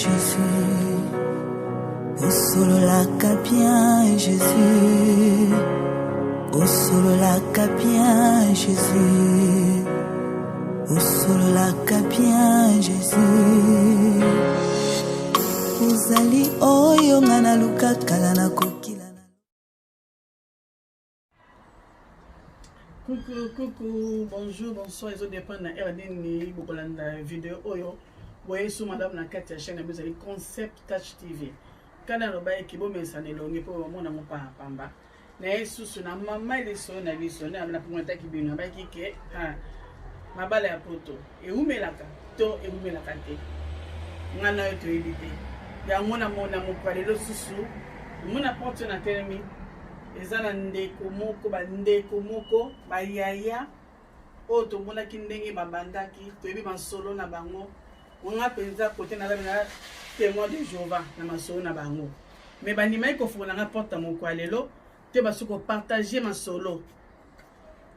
Jésus. Au solo la capien Jésus. Au solo la capien Jésus. Au solo la capien Jésus. Uzali oyo ngana luka kala na kokila. Coucou, bonjour, bonsoir, ils ont dépend de la RDN, beaucoup de vidéo oyo. Voyez sur madame na kati ya chaîne vous avez Concept Touch TV. Kana lo baye kibo mesane longi po mo na mo pa pamba. Na yesu na mama ile so na biso na na pumata kibino ba kike ha. Mabala ya poto. E umelaka to e umelaka te. Ngana yo to ebite. Ya mona mo palelo susu. Mona porte na telemi. Ezana ndeko moko bayaya o to mona kindenge babandaki to ebi masolo na bango wanga penza kote na la témoin de Jéhovah na masolo na bango mais bandima ko fona nga porta moko alelo te basuko partager masolo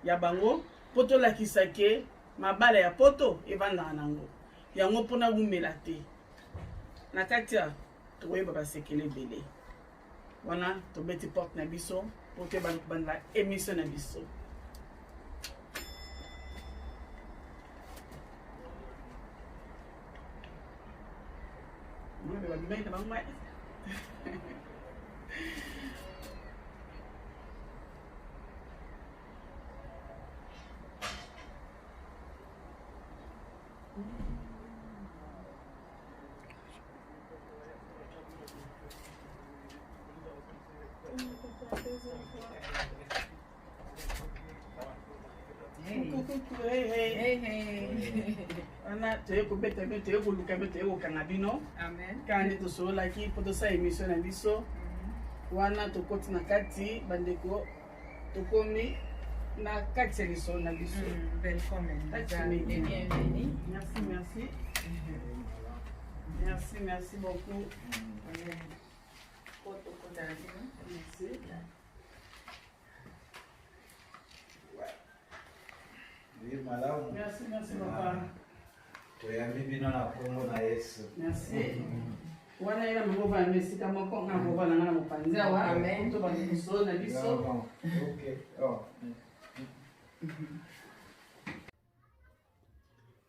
ya bango poto la kisake mabala ya poto evanda nango yango pona bumela te na katia to yeba basekele bele. Wana to beti porte na biso pour que ban la émission na biso. Moi be ba mai na ba mai. Hey. Ana te ko beta te ko luka beta ko kanabino. Amen. Kandi to so la ki poto sa émission na biso. Wana to koti na kati bandeko to komi na kati liso na biso. Welcome. Bienvenue. Merci beaucoup. Merci. Oui, madame. Merci, papa. Merci. Wana ila mboba mesika moko nga mboba na ngana mopanza wa. Amen. To ba biso na biso. Okay. Oh.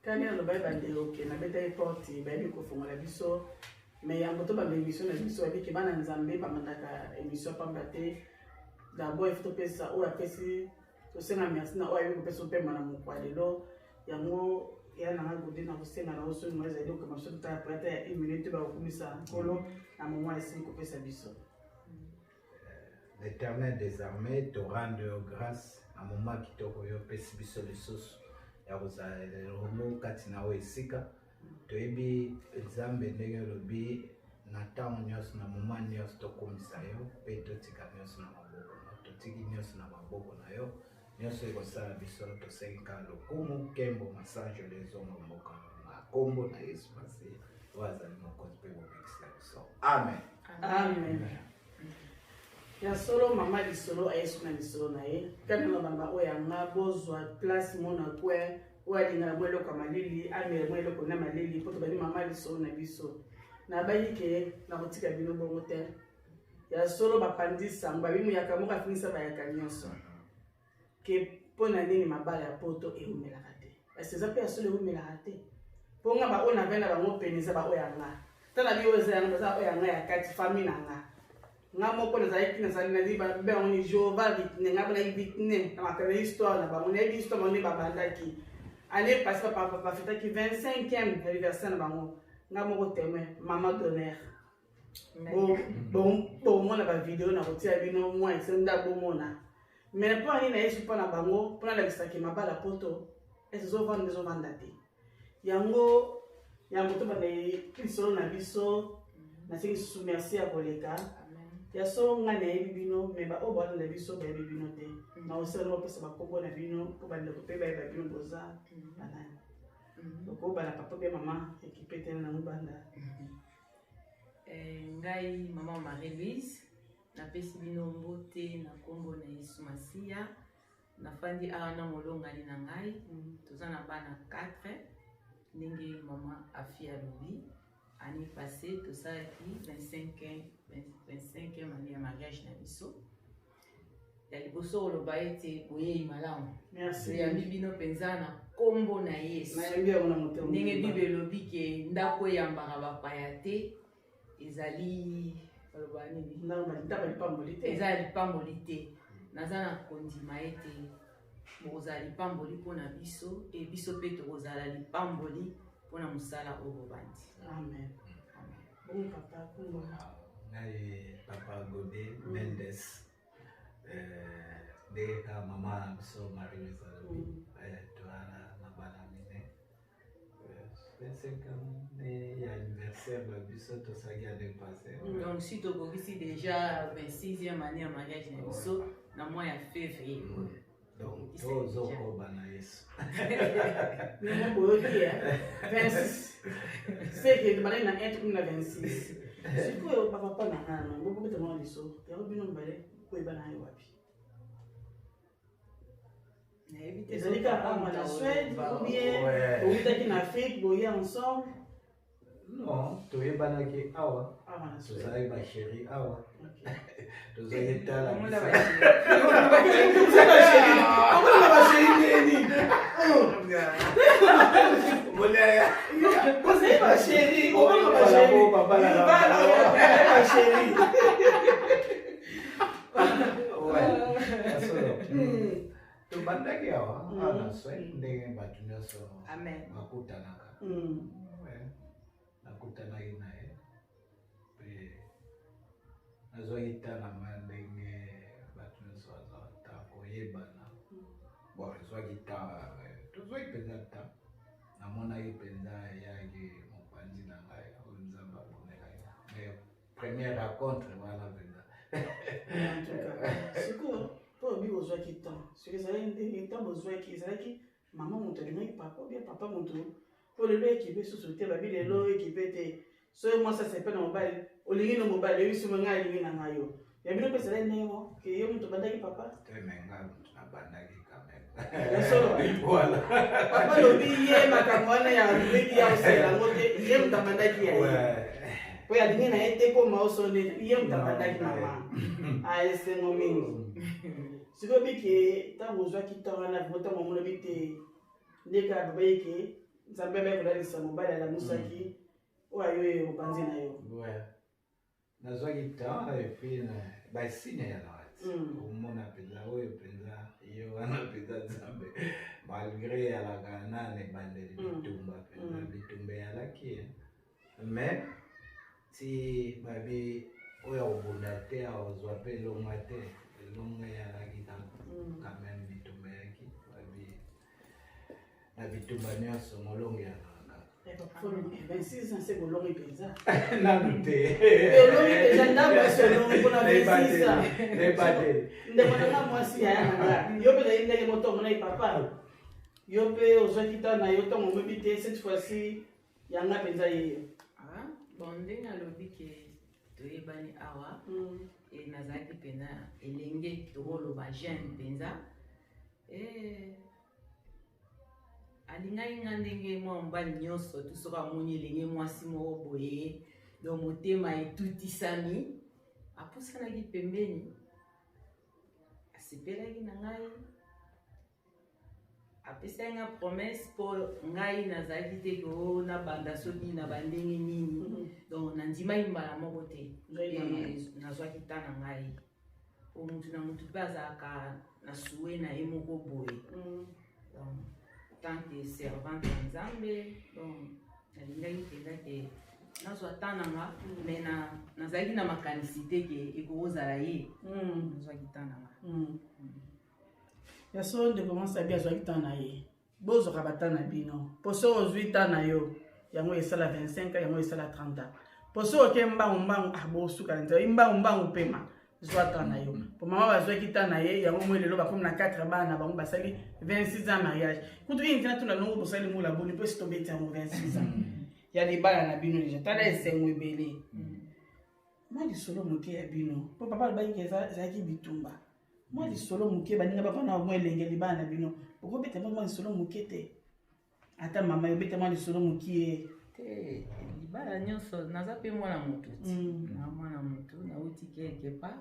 Kani lo ba bande okay na beta porte ba bi ko fongola biso. Mais yango to ba émission na biso abi ke bana nzambe ba mandaka émission pambate. D'abord il faut pesa o apesi to senga merci na o ayo ko pesa pe mana mokwalelo yango ya na ngodi na ko senga na oso mo za dio kama so ta prata ya 1 minute ba kumisa kolo na mo mwa esi ko pesa biso. L'Éternel des armées te rende grâce à moment kitoko yo pesi biso lesusu ya kozala romo kati na o esika to ebi nzambe ndenge lobi na ntango nyonso na moment nyonso tokomisa yo mpe totika nyonso na maboko totiki nyonso na maboko na yo nyonso ekosala biso tosenga lokumu nkembo masange lezongo mboka na kombo na Yesu Masiya oyo azali mokonzi mpe bobikisa biso amen. Ya solo mama lisolo ayesu na lisolo na ye kana na bamba oyo anga bozwa place mona kwe oyo alinga na mwelo kwa malili amele mwelo kona malili poto bali mama lisolo na biso na bayike na kotika bino bongo te ya solo bapandisa mbabimu yakamoka finisa bayaka nyonso ke pona nini mabala ya poto eumelaka te parce que ya solo eumelaka te ponga ba ona vena bango penisa ba oyanga tala bi oza yanga za oyanga ya kati famille nanga ngamo ko za ikina za na liba be on ni Jova vitne ngabana vitne na makala histoire na ba mon histoire mon ba bandaki allez parce que papa fête qui 25e anniversaire na bango ngamo ko témoin maman d'honneur bon mona ba vidéo na kotia bino moi isenda bo mona mais pour aller na yesu pa na bango pour la kisaki mabala poto ezo vanda te yango to ba ne kisolo na biso na siki sous merci à koleka ya so ngana yebi bino mais ba oba na biso ba yebi bino te na oselo pesa ba kombo na bino ko ba ndeko pe ba bino boza banani donc oba la papa be mama ekipete na ngubanda. Ngai maman Marie-Louise na pesi bino mbote na kombo na Yesu Masiya na fandi ana molonga ni na ngai toza na bana 4 ndenge mama afia lobi année passée, tout ça qui 25e année de mariage na biso. Ya liboso oloba ete boye malamu. Merci. Ya bibino penza na kombo na Yesu. Na yembi ona moto. Ndenge Bible elobi ke ndako eyambaka bapaya te ezali oloba nini? Ndaba lipamboli te. Ezali lipamboli te. Naza na kondima ete bozala lipamboli mpona biso e biso mpe tokozala lipamboli mpona mosala oyo bobandi. Amen. Bon papa, kombo. Ngai Papa Godé Mendes. Deka mama biso Marie-Louise toana na bana mine. C'est comme l'anniversaire de biso to sagi a dépassé. Donc si tu as déjà 26e année en mariage na biso na mois ya février. Donc tozo ko bana Yesu. Nous boyo qui 26. C'est que demain na être comme la 26. C'est quoi papa na ana, beaucoup de monde biso. Ya bino mbale ko ibana yo wapi. Ezali kaka na Suède ou bien au Afrique, boye ensemble. Non, toyebanaki awa. Tozali ba chéri awa. Tozali tala. Comment la Tubandaki awa ana Suède ndenge batu nyonso bakutanaka. Nakutanaki naye mpe nazwaki tala ndenge batu nyonso bazata koyebana. Bon, ezwaki tozwaki mpenza ta namonaki mpenza eyaki mopanzi na ngai oyo Nzambe abonelaki. Mais première rencontre wana mpenza. Po bi ozwaki temps. Ce que ça a été temps ozwaki ezalaki maman moto alingaki papa ou bien papa moto. Po lelo ekipe susu te babi lelo ekipe te. So moi ça c'est pas na mobile. Olingi na mobile yebi sima ngai lingi na ngayo. Ya bino pesa le nemo ke yo moto bandaki papa. Temenga na bandaki quand même. Ya solo. Voilà. Papa lobi ye makambo wana ya lobeki ya osela ngote ye moto bandaki ya. Ouais. Po ya lingi na ete ko maosone ye moto bandaki mama. Ah c'est mon mingi. Si vous avez dit que tant que vous avez quitté la vie, tant que vous avez dit que vous avez dit que vous avez dit que vous avez dit que vous avez dit que vous avez dit que vous avez dit que vous avez dit que vous avez dit que malgré la Ghana, mais si babi oya obundate ozwape lomate longa ya la quand même bitumba yaki babi na bitumba nyonso molongo ya nanga 26 ans c'est bolongo penza na nute bolongo déjà ndaba solo pour na 26 ans debate ndemana mwasi ya nanga yo pe ndenge moto mona papa yo pe ozwaki na yo to momibite cette fois-ci yanga penza yeyo bon ndenge alobi ke toyebani awa e nazalaki mpenza elenge tokoloba jeune mpenza alingaki nga ndenge mwa mobali nyonso tu soki amoni elenge mwasi moko boye do motema etutisami apusanaki pembeni asepelaki na ngai apesaki nga promesse mpo ngai nazalaki te ko nabanda soki na bandenge nini donc nandimaki mbala moko te nazwaki ta na ngai po mutu na mutu mpe azalaka na suwe na ye moko boye donc tant que servante ya Nzambe donc nalingaki mpenza ke nazwa ta na nga mais nazalaki na makanisi te ke ekozala ye nazwaki ta na nga ya so de commence bien azwaki ta na ye bozwaka bata na bino po so ozwi ta na yo yango esala 25 ans yango esala 30 ans po so oke mbangu bosuka nzela imbangu pema zwa ta na yo po mama bazwaki ta na ye yango moi lelo bakomi na 4 bana bango basali 26 ans mariage kutu intina tuna longo bosali mula boni po si tobeti yango 26 ans ya libala na bino deja tala esengo ebele mwa lisolo moke ya bino po papa alobaki ezalaki bitumba mwa lisolo moke baninga bapana mwa elenge libala na bino okobeta mwa lisolo moke te ata mama yobeta mwa lisolo moke te bala nyonso naza pe mwana motu na mwana motu nauti quelque part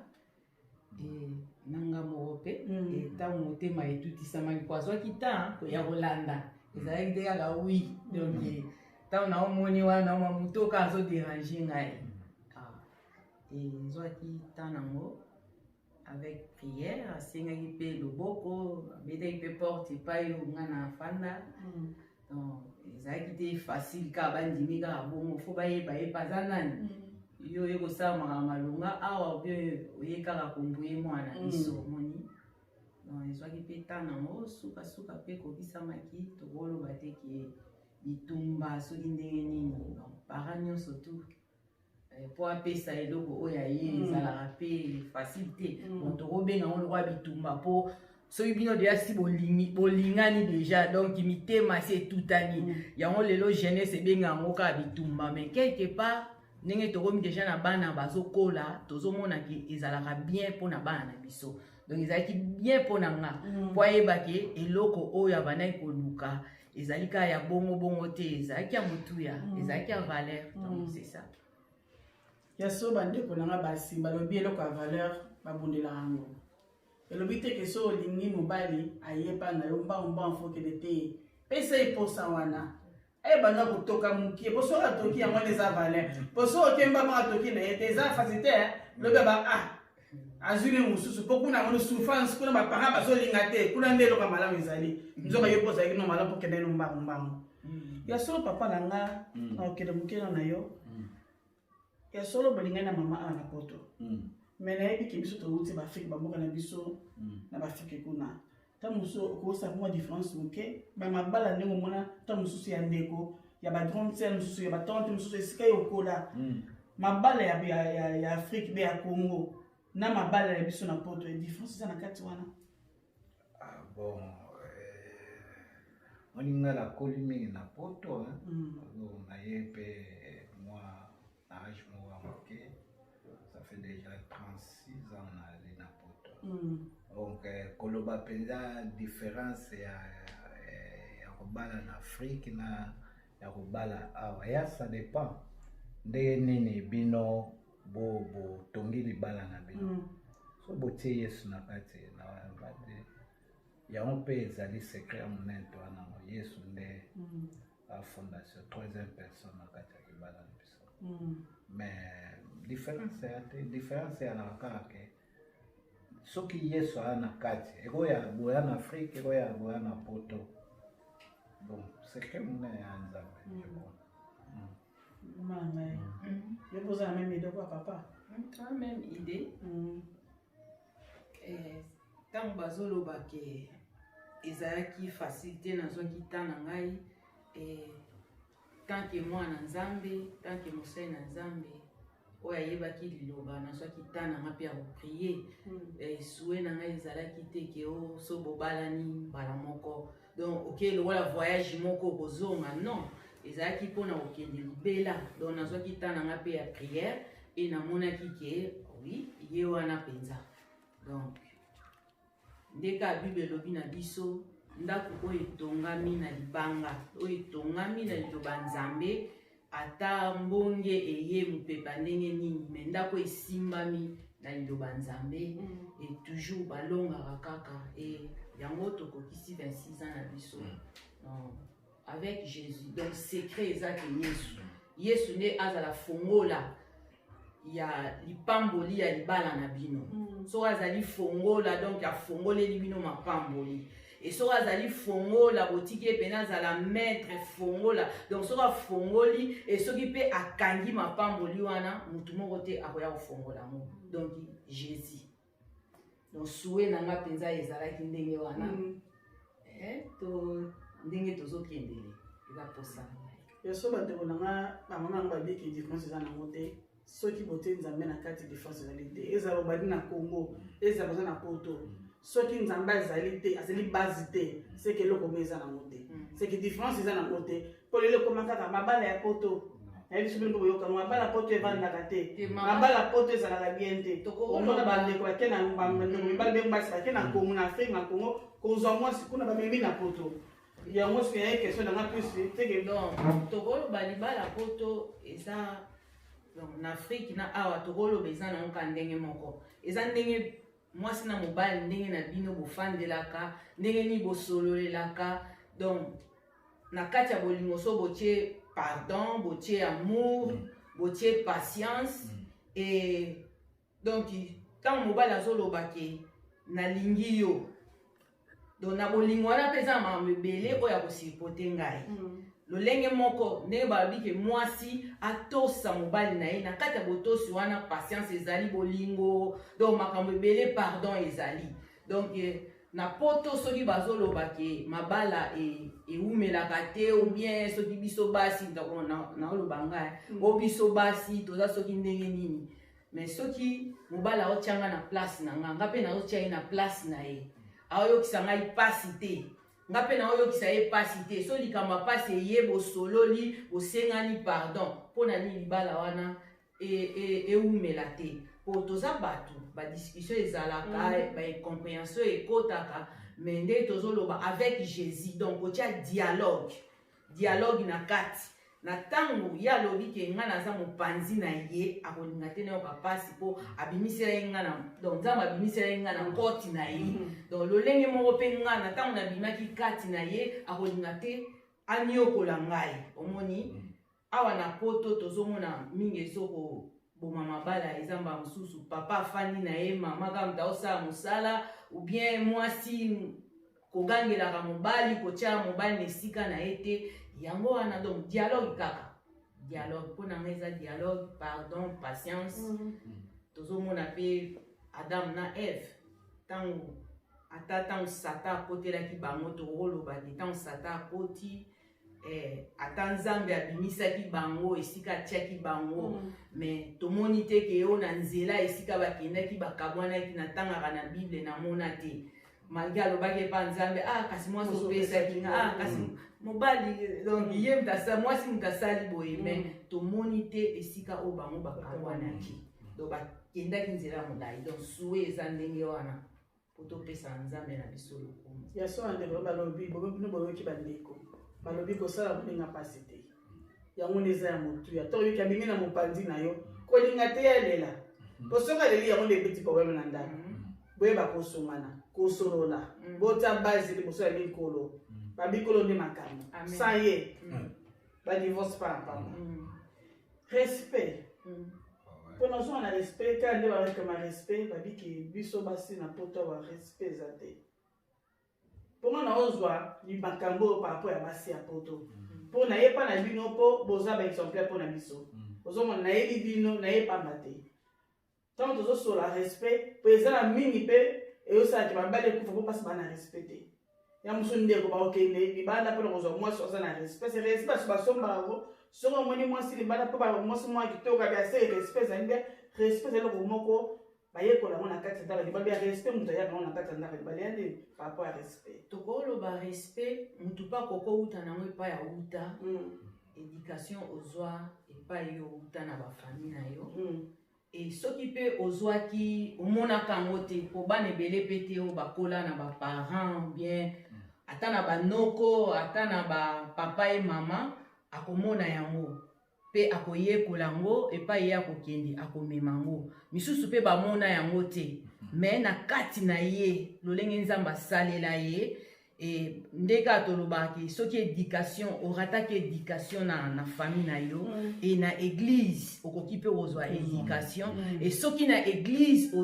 nanga moko pe ntango motema etutisamaki po azwaki temps ya kolanda ezalaki te kaka wi donc ntango naomoni wana oma motu oka azoderange ngai ezwaki temps nango avec prière asengaki mpe loboko abetaki mpe porte epai oyo nga na fanda donc ezalaki te facile kaka bandimi kaka bongo fo bayeba ye baza nani yo oye kosala makambo malonga awa mpe oye kaka kombuye mwana biso omoni donc ezwaki mpe temps nango sukasuka mpe kokisamaki tokoloba te ke bitumba soki ndenge nini donc para nyonso tu po apesa eloko oyo aye ezalaka mpe facile te bon tokobenga ngo lokwa bitumba mpo soki bino deja si bolingani deja donc mitema si etutani yango lelo jeunesse ebenga yango kaka bitumba mais quelque part ndenge tokomi deja na bana bazokola tozomona ke ezalaka bien mpona bana na biso donc ezalaki bien mpona nga po ayeba ke eloko oyo abandaki koluka ezali kaka ya bongo te ezalaki ya motuya ezalaki ya valeur donc c'est ça ya so bandeko na nga basi balobi eloko ya valeur babundelaka yango elobi te ke so olingi mobali ayepa na yo mbangomba mfokele te pesa eposa wana ebanda kotoka mokie po soki atoki yango wana eza valeur po so okembama atoki na ye te eza fasi te lobi ba azwi ne mosusu mpo kuna yango souffrance kuna baparent bazolinga te kuna nde eloko malamu ezali nzoka yo mpo ozalaki no malamu mpo kende no mbangombango ya solo papa na nga na okende mokeno na yo ya solo bolingani na mama awa na poto mais nayebi ke biso touti baafrike bamboka na biso na baafrike kuna ta mosusu okosaka mwa différence moke bamabala ndenge omona ta mosusu ya ndeko ya bagrande sere mosusu ya batante mosusu esika yo okola mabala ya afrike be ya congo na mabala ya biso na poto différence eza na kati wana bon oninga nakoli mingi na poto naye mpe mwa na age moko moke ça fait déjà 36 ans nali na poto donc koloba mpenza différence ya kobala na afrique na ya kobala awa ya ça dépend ndenge nini bino botongi libala na bino so botie yesu na kati na bade yango mpe ezali secret ya monene wana yesu nde afondation troisième personne na kati ya libala na biso mais différence ya na kaka ke soki yesu aya na kati ekoya boya na afrique ekoya boya na poto bon secret monene ya nzambe Maman, je pose la même idée quoi papa. La même idée. Tant bazoloba ke ezalaki facilité nazwaki temps na ngai tant que mwana nzambe tant que mosali na nzambe oyo ayebaki liloba nazwaki temps na nga mpe ya koprie souhait na ngai ezalaki te ke so bobalani mbala moko donc oke lokola voyage moko okozonga non ezalaki mpona kokende libela donc nazwaki temps na nga mpe ya prière e namonaki ke oui ye wana mpenza donc ndeka bible elobi na biso ndako oyo etongami na libanga oyo etongami na liloba nzambe ata mbonge eye mopepa ndenge nini me ndako esimbami na liloba nzambe e toujours balongaka kaka e yango tokokisi 26 ans na biso avec Jésus. Donc secret ezaki Yesu. Yesu ne azala fongola ya lipamboli ya libala na bino. So azali fongola donc ya fongoleli bino mapamboli. Et so azali fongola botiki pena azala maître fongola. Donc so fongoli et soki pe akangi mapamboli wana mutu moko te akoya kofongola mo. Donc Jésus. Donc souhait nanga penza ezalaki ndenge wana. To ndenge tozokendele eza posana yaso bandeko nanga bamama yango babiki différence eza nango te soki bote nzambe na kati différence ezali te ezala obali na congo ezala boza na poto soki nzambe azali te azali base te seke eloko mo eza nango te seke différence eza nango te mpo lelo ekoma kaka mabala ya poto nayebi so bino boyoka mabala poto evandaka te mabala poto ezalaka bien te omona bandeko bake na bandeko mibali bengo basi bake na congo na afrique na congo kozwa mwasi kuna bamemi na poto Il y a une question dans la plus. Donc, Togolo Balibala Poto, et ça, en Afrique, na awa Togolo Bezan, on can dengue moko. Et ça, moi, c'est na mobile, ndenge na bino bo fan de la ka, ndenge ni bo solo la ka. Donc, na katia bolingo so botie pardon, botie amour, botie patience. Et donc, quand mobile a solo bake, na lingi yo. Donc, na bolingo wana pesa ma mebele oya ko sipote ngai. Lo lenge moko ne babi ke mwasi atosa mobali na ye na kati ya botosi wana patience ezali bolingo donc makambo ebele pardon ezali donc na poto soki bazoloba ke mabala eumelaka te ou bien soki biso basi na oloba ngai o biso basi toza soki ndenge nini mais soki mobala otianga na place na nga mpe nazotia ye na place na ye aoyokisa ngai pasi te nga pe na oyokisa ye pasi te so likamba pasi eye bosololi bosengani pardon mpo na nini libala wana eumela te po toza bato badiscussion ezalaka baincompréhension ekotaka mais nde tozoloba avec Jésus donc otia dialogue na kati na tango ya lobi ke nga naza mopanzi na ye akolinga te nayoka pasi mpo abimisela ye nga na donc nzambe abimisela ye nga na koti na ye donc lolenge moko mpe nga na ntango nabimaki kati na ye akolinga te aniokola ngai omoni awa na poto tozomona mingi ezoko boma mabala ezamba mosusu papa afandi na ye mama kaka mutu aosala mosala ou bien mwasi kogangelaka mobali kotia mobali na esika na ye te yango wana donc dialogue kaka dialogue mpona nga eza dialogue pardon patience tozomona mpe Adam na Eve ntango ata ntango sata akotelaki bango tokoloba te ntango sata akoti ata nzambe abimisaki bango esika atiaki bango mais tomoni te ke yo na nzela esika bakendaki bakabwanaki natangaka na bible namona te malgré alobaki epa nzambe kasi mwasi opesaki nga kasi mobali donc ye mwasi mutu asali boye mais tomoni te esika oyo bango bakabwanaki donc bakendaki nzela ya molai donc suwe eza ndenge wana po topesa nzambe na biso lokumu ya so andeko balobi bino boyoki bandeko balobi kosala kolinga pasi te yango nde eza ya motuya to oyoki abingi na mopanzi na yo kolinga te yalela po soki aleli yango nde ebeti probleme na ndako boyeba kosomana kosolola bota base liboso ya bikolo babikolo nde makambo sans ye badivorce pa pamba respect mpo nazonga na respect kala nde barekama respect babiki biso basi na poto ba respect eza te mponga na ozwa limakambo oyo par rapport ya basi ya poto mpo nayepa na bino mpo boza baexemplaire mpo na biso ozomona nayebi bino nayepamba te ntango tozosola respect mpo eza na mingi mpe eyosalaki babali ekufa mpo mpasi bana respect te ya mosu ndeko baokende libanda mpona kozwa mwasi oza na respect se respect baso basombaka yango soki omoni mwasi libanda mpo mwasi mwa kitoko biase respect ezali mpe respect ezali eloko moko bayekola yango na kati ya ndako libala ya respect moto ayaka yango na kati ya ndako libala ya nde par rapport ya respect tokoloba respect motu mpa kokouta nango epai ya uta éducation ozwa epai yo uta na bafamille na yo et soki mpe ozwaki omonaka yango te po bana ebele mpe te oyo bakola na baparent bien ata na banoko ata na bapapa ye mama akomona yango mpe akoyekola yango epai ye akokende akomema yango misusu mpe bamona yango te me na kati na ye lolenge nzambe asalela ye ndenge atolobaki soki éducation orataki éducation na famille na yo et na église okoki mpe kozwa éducation et soki na église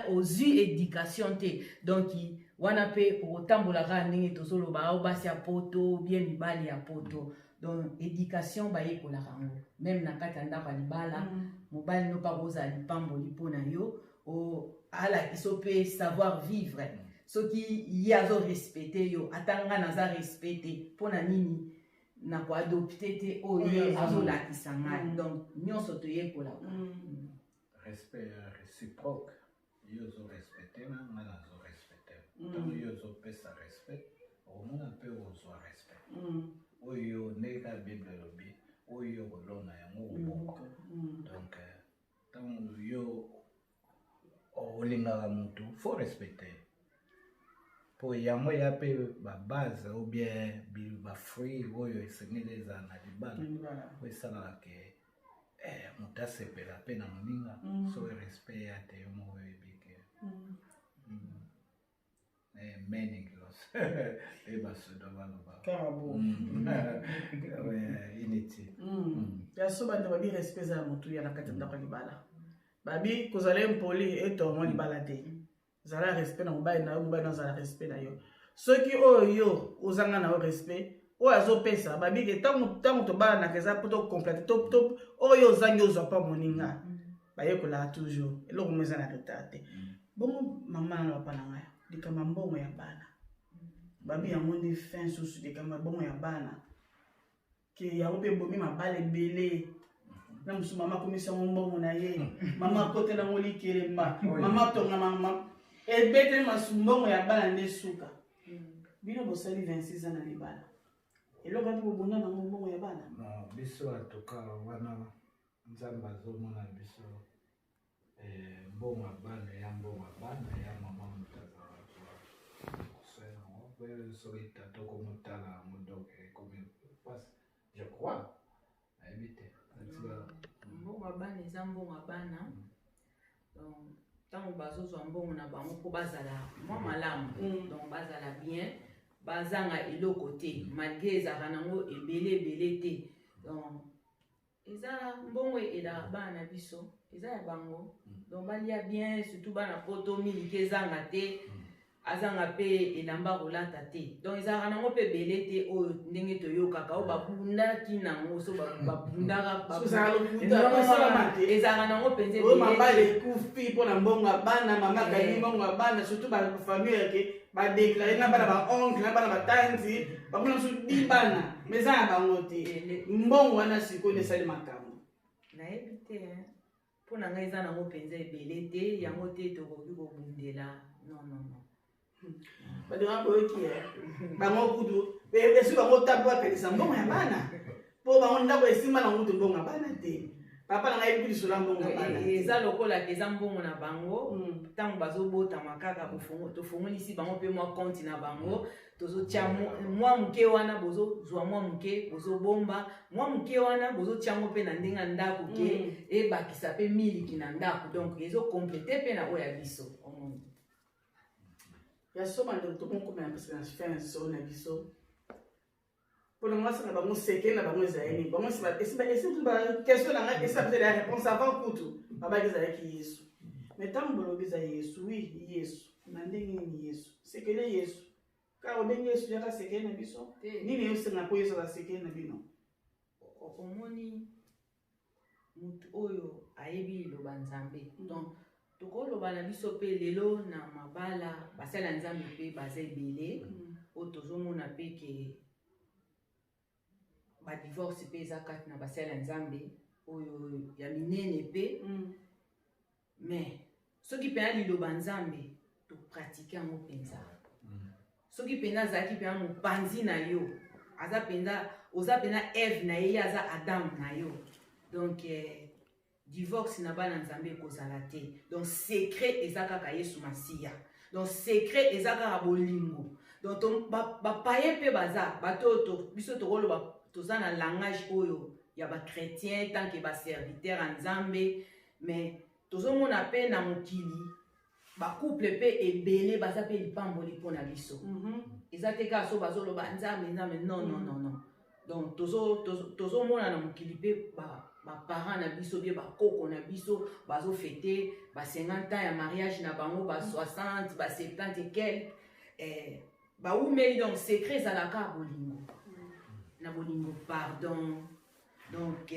ozwi éducation te donc wana mpe okotambolaka ndenge tozoloba o basi ya poto bien mibali ya poto donc éducation bayekolaka yango même na kati ya ndako ya libala mobali no mpa kozala lipamboli mpo na yo alakiso mpe savoir vivre soki ye azorespecte yo atanga naza respecte mpo na nini na koadopte te oyo ye azolakisa ngai donc nyonso toyekolaka respect réciproque yo ozorespecte nga nga nazorespecte ntango yo ozopesa respect okomona mpe ozwa respect oyo ndenge kaka bible elobi oyo kolona yango oboko donc ntango yo olingaka motu faut respecte po yango ya pe base ou bien bafruit oyo esengeli eza na libala oyo esalaka ke moto asepela mpe na moninga so respect ya te yo moko oyebi ke meaning loss ebasoda baloba inutile ya so bando babi respect eza ya motu ya na kati ya ndako ya libala babi kozala mpoli etongo libala te zala respect na mobali na yo mobali na zala respect na yo soki oyo yo ozanga na yo respect oyo azopesa babike ntango tobalanaka eza po tocomplete oyo ozangi ozwa mpa moninga bayekolaka toujours eloko mo eza na retard te bongo mama na papa na ngai likama mbongo ya bana babi yango nde fin susu likama mbongo ya bana ke yango mpe bomi mabala ebele na mosu mama akomisango mbongo na ye mama akotelango likelemba mama tonga mama ebeteli masumbongo ya bana nde suka bino bosali 26 ans na libala eloko ati bobunda nango mbongo ya bana biso atoka wana nzambe azomona biso mbongo ya bana ya mbongo ya bana ya mama mutazala soki tata okomotala modoke ekomi pasi je crois nayebi te mbongo ya bana eza mbongo ya bana ntango bazozwa mbongo na bango mpo bazala mwa malamu donc bazala bien bazanga eloko te malgré ezalaka nango ebele te donc eza mbongo elaka bana na biso eza ya bango donc balia bien surtout bana poto miliki ezanga te azanga mpe elamba kolata te donc ezalaka nango mpe ebele te oyo ndenge toyokaka oyo babundaki nango so babundaka ezalaka nango mpenza mabala ekufi mpona mbongo ya bana mama akangi mbongo ya bana surtout bafamille yake badeklare na bana baoncle na bana batanti bamona so di bana mais eza ya bango te mbongo wana sikoyo nde esali makambo nayebi te mpo na ngai eza nango mpenza ebele te yango te tokoki kobundela non badema boyoki bango kutu esi bango tapo bakanisa mbongo ya bana mpo bango ndako esimba na ngutu mbongo ya bana te papa na ngai yebi lisola mbongo ya bana eza lokolaka eza mbongo na bango ntango bazobotama kaka tofungolisi bango mpe mwa konti na bango tozotya mwa moke wana bozozwa mwa moke bozobomba mwa moke wana bozotyango mpe na ndenge ya ndako ke ebakisa mpe miliki na ndako donc ezokomplete mpe na oyo ya biso ya soma ndo tokokomela parce que na fin so na biso pour le moment ça bango seke na bango ezali bango esi ba question na ngai esi peut la réponse avant kutu baba ezali ki Yesu mais tant bolobi za Yesu oui Yesu na ndenge ni Yesu sekele Yesu ka obengi Yesu ya ka seke na biso nini Yesu na ko Yesu la seke na bino omoni mutu oyo ayebi liloba nzambe donc tokoloba na biso mpe lelo na mabala basala nzambe mpe baza ebele oyo tozomona mpe ke badivorce mpe eza kati na basala nzambe oyo ya minene mpe mais soki mpenza liloba nzambe topratike yango mpenza soki mpenza azalaki mpenza mopanzi na yo aza mpenza oza mpenza Eve na ye aza Adam na yo donc divorce na bana nzambe ekozala te donc secret eza kaka Yesu Masiya donc secret eza kaka bolingo donc bapaye mpe baza bato biso tokoloba toza na langage oyo ya bachrétien tant que baserviteur ya nzambe mais tozomona mpe na mokili bacouple mpe ebele baza mpe lipamboli mpo na biso eza te kaka so bazoloba nzambe non donc tozomona na mokili mpe baparent na biso bie bakoko na biso bazofete ba 50 ans ya mariage na bango ba 60 ba 70 et quelque baumeli donc secret ezalaka bolingo na bolingo pardon donc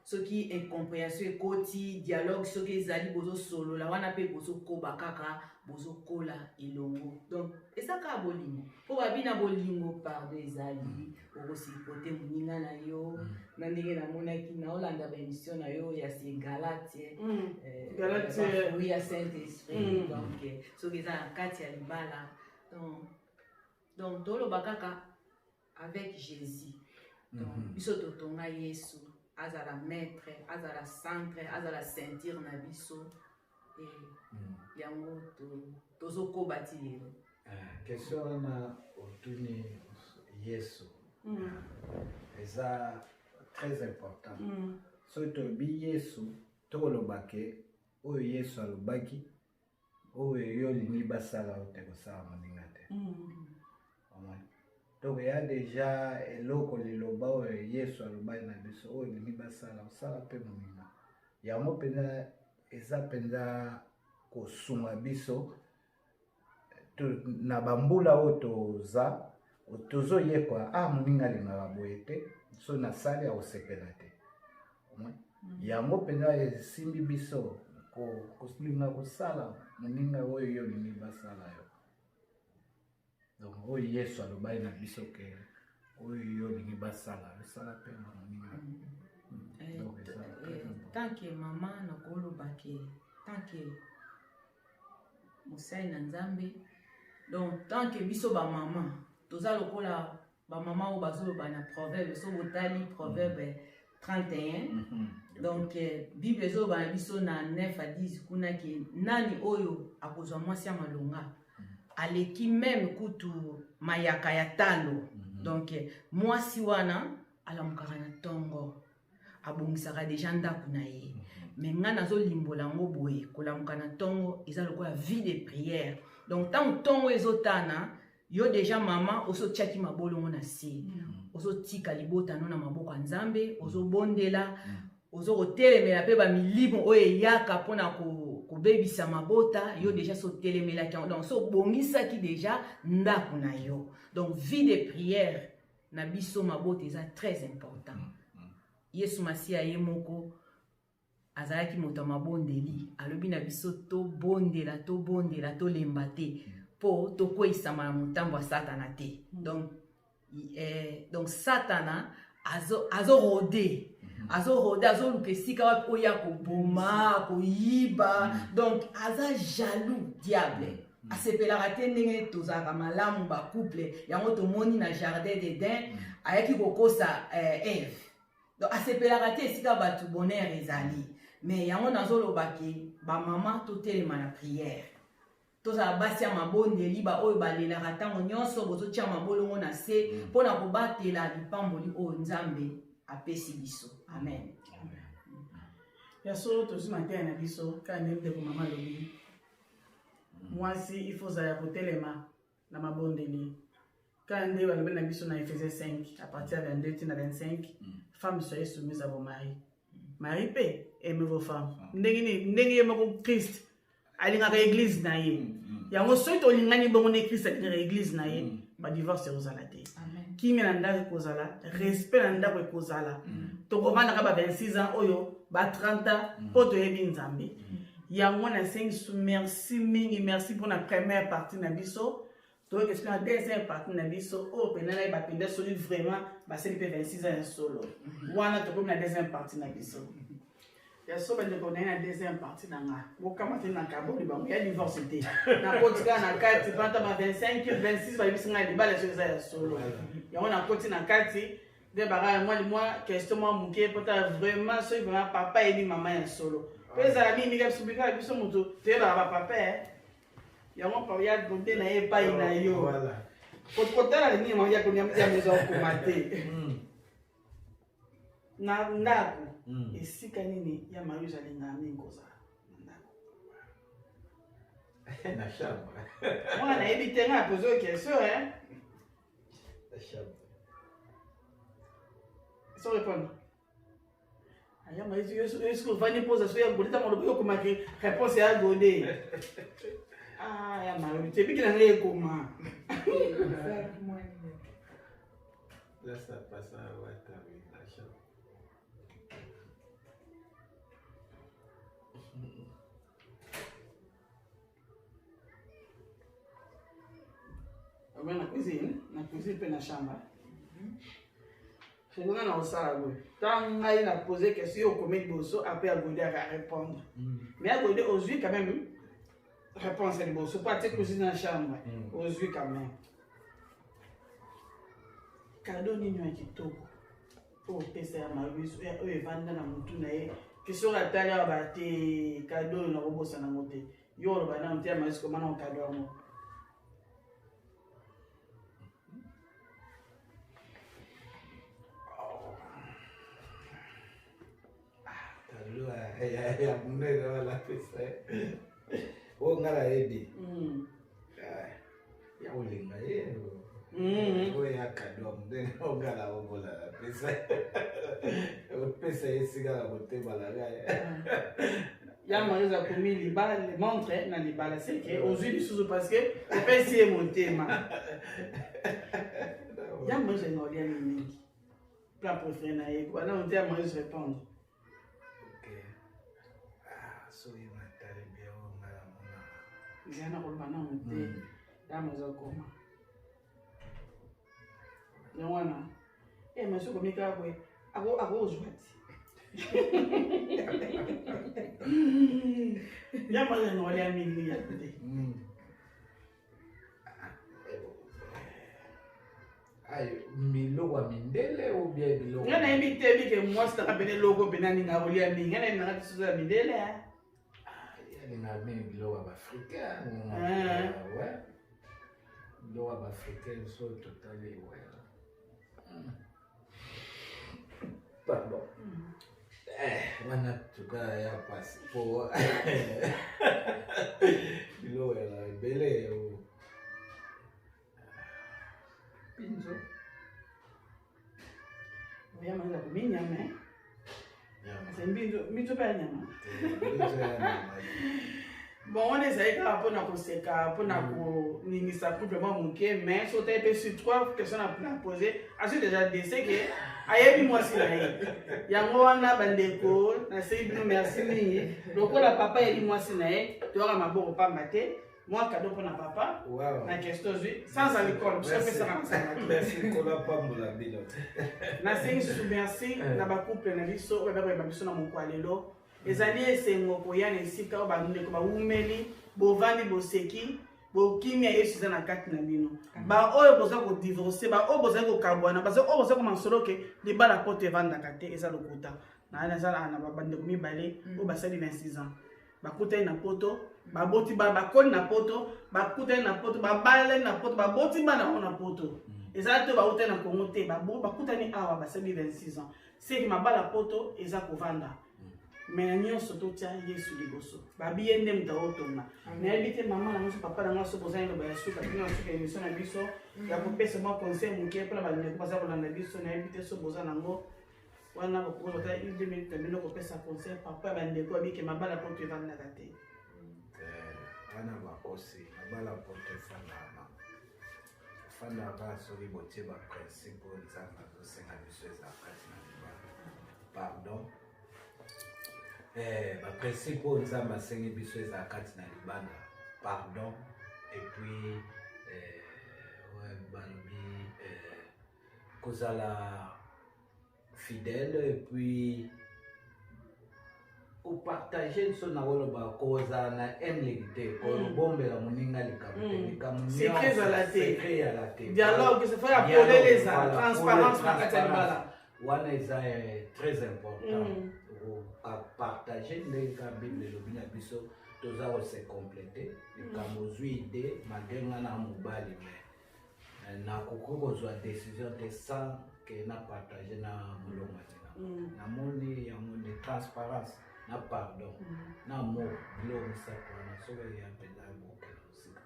soki incompréhension ekoti dialogue soki ezali bozosolola wana mpe bozokoba kaka bozokola elongo donc eza kaka bolingo mpo babi na bolingo pardon ezali okosipote moninga na yo na ndenge namonaki naolanda baémission na yo ya se galate ya saint esprit donc soki eza na kati ya libala donc toloba kaka avec Jésus donc biso totonga Yesu azala maître azala centre azala ceinture na biso yango tozokoba ti lelo Question wana otuni Yesu. C'est très important. So tobi Yesu tolobake oyo Yesu alobaki oyo yo lingi basala otekosala moninga te. Donc il y a déjà eloko liloba oyo Yesu alobaki na biso oyo lingi basala osala pe moninga. Yango penza eza penza kosunga biso na bambula oyo tozoyekwa moninga alingaka boye te so nasali akosepela te. Yango penza esimbi biso kolinga kosala moninga oyo yo lingi basala yo. Donc oyo Yesu alobaki na biso ke oyo yo lingi basala osala pe moninga. Tant que maman nakolobake tant que mosai na Nzambe, donc tant que biso ba maman toza lokola ba maman o bazoloba na proverbe so botali proverbe 31. Donc Bible ezoba na biso na 9 à 10 kuna ke nani oyo akozwa mwasi ya malonga aleki même kutu mayaka ya talo. Donc mwasi wana alamukaka na tongo abongisaka deja ndako na ye. Mais nga nazolimbola ngo boye kolamuka na tongo eza lokola vie de prière. Donc tant tongo ezotana yo déjà maman oso tiaki mabolongo na se. Oso tika libota no na maboko ya Nzambe, ozo bondela, ozo kotelemela pe ba milimo oyo yaka pona kobebisa mabota, yo déjà so telemela ki. Donc so bongisaki déjà ndako na yo. Donc vie de prière na biso mabota eza très important. Yesu Masia ye moko azalaki moto mabondeli alobi na biso to bondela to lemba te po to koisama na mutambo wa Satana te. Donc Satana azo rôder azo lupesika wapi oya ko boma ko yiba. Donc aza jaloux diable. Asepelaka te ndenge tozalaka malamu ba couple yango tomoni na jardin d'Eden ayaki kokosa Eve. Donc asepelaka te esika batu bonheur ezali. Mais yango nazoloba ke ba mama totelema na prière. Toza basi ya mabondeli ba oyo balelaka ntango nyonso bozotia mabolongo na se mpona kobatela lipamboli oyo Nzambe apesi biso. Amen. Yaso tozima te na biso ka ndenge ko mama lobi. Mwasi il faut za kotelema na mabondeli. Quand on dit na biso na Ephésiens 5 à partir de 22 à 25, femmes soyez soumises à vos maris. Mari paix, aimez vos femmes. Ndenge moko Christ alingaka église na ye. Yango soki tolingani bongo na Christ alingaka église na ye, ba divorce ezala te. Kimi na ndako kozala, respect na ndako ekozala. Tokovanda ka ba 26 ans oyo, ba 30 ans po toyebi Nzambe. Yango na sengi merci mingi, merci pour la première partie na biso. Donc, est-ce que la deuxième partie de biso, oh, penana il va pendre solide vraiment, bah c'est le 26 ans solo. Wana to comme la deuxième partie de biso. Ya so ben de connaître la deuxième partie na nga. Bo kama te na kabo li ba ya divorce te. Na kotika na kati panta ba 25 26 ba biso nga li ba la chose ya solo. Ya wana koti na kati de bara moi question moi muke pota vraiment so vraiment papa et maman ya solo. Pesa la mimi ngam subika biso muto te ba papa yango pa ya gonde na ye pa ina yo voilà kotala ni mo ya kunya ya mezo komate na ndako esika nini ya mariage alinga mingoza ndako na chambre moi na ebite nga poser question la chambre sans répondre aya mais est-ce que va ni poser ça ya bolita mo lo komate réponse ya gonde. Ah, ya malu, tu sais bien qu'il y a comment. Là, ça passe à Ouattari, la chambre. On va dans la cuisine puis dans la chambre. C'est là dans le salon. Quand on a posé question au comité bosso, après à Godé à répondre. Mais à Godé aujourd'hui quand même. Réponse est bon. C'est pas tes cousines dans la chambre. Aux yeux quand même. Cadeau ni nous qui tout. Pour tester à ma vie. Eux vendent dans la mouton. Que sur la table à battre cadeau na robot ça na monter. Yo le banane tiens mais comment on cadeau à moi. ya munene wala pesa o ngala edi ya ulinga o ya kadwa munene o ngala o bola pesa o pesa yesigala motema la ya mwanza komi libala le montre na libala c'est que ozwi lisusu parce que opesi ye motema ya mwanza ngolia mingi plat préféré na ye wana on ya mwanza répondre so imatale bien o ngala mona ngana koloba na mote ya mwanza koma wana maso komika kwe ako ozwati ya mwanza ngolia mingi ya kote miloko mindele ou bien biloko ngana yebi te bi ke mwasi taka pene loko pena ni ngabolia mingi ngana nanga tisusu ya mindele yani na mingi biloko africain ouais biloko africain so totally ouais pardon wana tuka ya passport biloko ya ebele pinzo ya mwanza kuminyama c'est mbinzo pa nyama bon on essaye kaka mpona koseka mpona koningisa couple mwa moke mais so taye mpe sur 3 questions na poser asi déjà dese ke ayebi mwasi na ye yango wana bandeko nasei bino merci mingi lokola papa yebi mwasi na ye toyaka maboko pamba te moi cadeau mpona papa na question zwi sans alcool tosopesaka masanga nasengi susu merci na bacouple na biso oyo bakoyeba biso na mokwa lelo ezali esengo koya na esika oyo bandeko bawumeli bovandi boseki bokimia yesu eza na kati na bino baoyo boza kodivorce baoyo bozali kokabwana oyo boza komasolo ke libala poto evandaka te eza lokuta nazala na babandeko mibale oyo basali 26 ans bakutani na poto baboti bakoni na poto bakutani na poto babalani na poto baboti bana bango na poto ezala te bautani na kongo te bakutani awa basali 26 ans seki mabala poto eza kovanda mais na nyonso totia yesu liboso babiye nde mutu aotonga nayebi te mama nango so papa nango so bozali loba ya suka tina suka émission na biso ya kopesa mwa conseil moke mpona bandeko baza kolanda biso nayebi te so boza nango wana bakoki bota 2 minutes na bino kopesa conseil papa ya bandeko abike mabala poto evandaka te wana bakosi mabala poto efandaka soki botie baprincipe oyo nzambe azosenga biso eza kati na libala pardon baprincipe oyo nzambe asengi biso eza kati na libanda pardon et puis balobi kozala fidèle et puis opartage so na koloba kozala na emleki te kolobombela moninga likambo secret yala te dialogue se fait appeler les transparence na kati ya libala wana eza très important partager ndenge ka bible elobi na biso toza kose complete likambo ozwi ide malgré nga na mobali me nakoki kozwa décision te sans ke na partage na molongani namoni yango nde transparence na pardon na amour biloko misato wana soki ya mpenza bokela mosika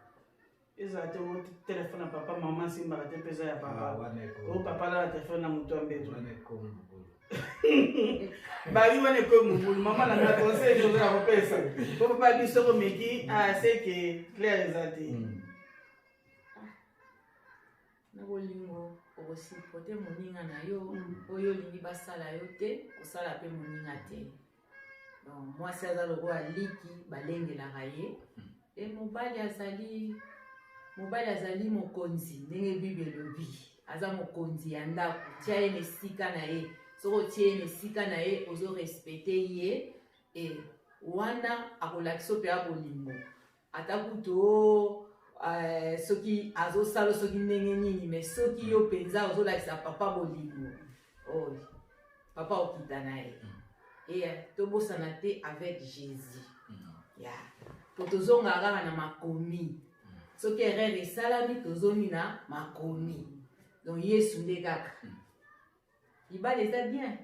ezala te o telefone ya papa mama asimbaka te mpenza ya papa o papa lala telefone na moto ya mbeto bari wana ekoyi mobulu mama nanga conseil toza na kopesa po papa biso komeki aseke claire eza te na bolingo okosipote moninga na yo oyo olingi basala yo te kosala mpe moninga te donc mwasi aza lokola liki balengelaka ye e mobali azali mokonzi ndenge bible elobi aza mokonzi ya ndako tia ye na esika na ye soki otie ye na esika na ye ozorespecte ye e wana akolakisa mpe ya bolingo ata kutu soki azosala soki ndenge nini mais soki yo mpenza ozolakisa papa bolingo oyo papa okita na ye e tobosana te avec jésus ya po tozonga kaka na makomi soki erreur esalami tozongi na makomi donc yesu nde kaka ibale eza bien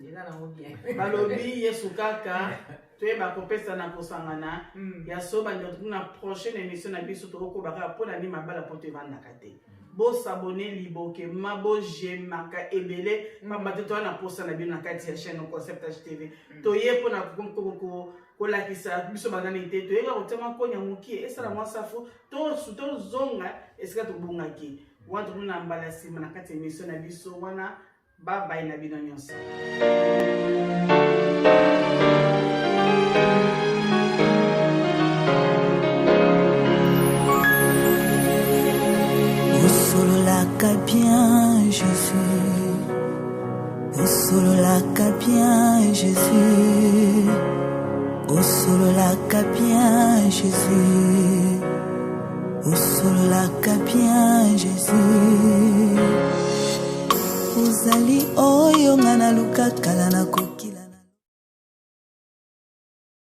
eza nango bien balobi yesu kaka toyeba kopesa na kosangana ya so na prochaine émission na biso tokokobaka mpona nini mabala mpo toevandaka te bosabone liboke mabojemaka ebele mabate toya na posa na bino na kati ya chaîne Concept TV toye mpona kolakisa biso banani te toyenga kotema konya mokie esala mwasafu tozonga esika tobongaki wana tokuna na mbala nsima na kati ya émission na biso wana babai na bino nyonso Osololaka bien Jésus, osololaka bien Jésus, osololaka bien Jésus, osololaka bien Jésus. Ozali oyo ngana luka kala na